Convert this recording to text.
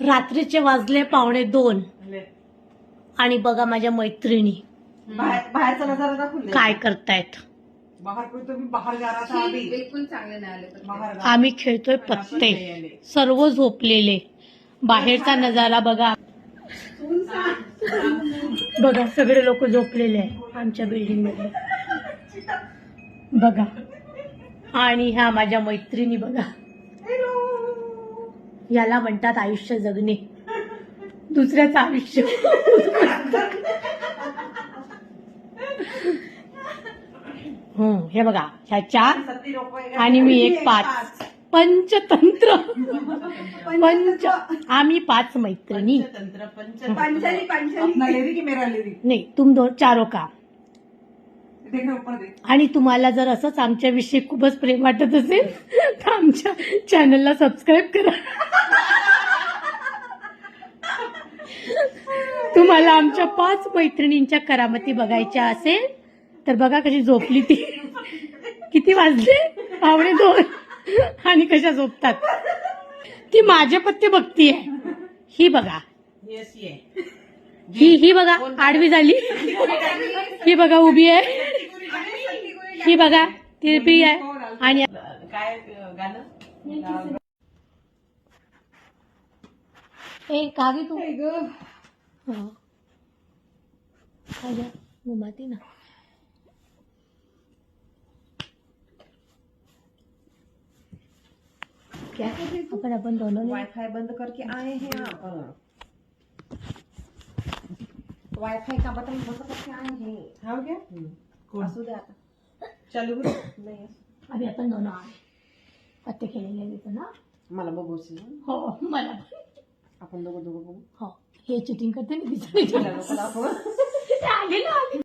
रात्रीचे वाजले 1:45 आणि बघा माझ्या मैत्रिणी बाहेरचा नजारा दाखवून काय करतायत. बिलकुल चांगले नाही आले. आम्ही खेळतोय पत्ते, सर्व झोपलेले. बाहेरचा नजारा बघा बघा, सगळे लोक झोपलेले आहे आमच्या बिल्डिंग मध्ये बघा. आणि ह्या माझ्या मैत्रिणी बघा. याला म्हणतात आयुष्य जगणे, दुसऱ्याचं आयुष्य. हे बघा, ह्या 4 आणि मी एक 5. पंचतंत्र पंच. आम्ही 5 मैत्रिणी. नाही, तुम 4 का. आणि तुम्हाला जर असंच आमच्याविषयी खूपच प्रेम वाटत असेल तर आमच्या चॅनलला सबस्क्राईब करा. तुम्हाला आमच्या 5 मैत्रिणींच्या करामती बघायच्या असेल तर बघा कशी झोपली ती. किती वाजले? 1:45. आणि कशा झोपतात. ती माझे पत्ते बघतीये. ही बघा, ही बघा आडवी झाली. ही बघा उभी आहे. ही बघा तिरपी आहे. आणि काय गाणं ए कावी तू घुमाती ना. क्या अपन दोनों ने वाईफाई बंद करके आए हैं आप. वाईफाई का बटन बंद करके आए हैं. हाँ क्या असू द्या आता. चालू नाही. अभी आपण दोनों आए पत्ते खेळलेले होते ना. मला बघूशी. हो मला आपण दोघं बघू. हो, हे चिटिंग करते ना. दाखव. आले ना.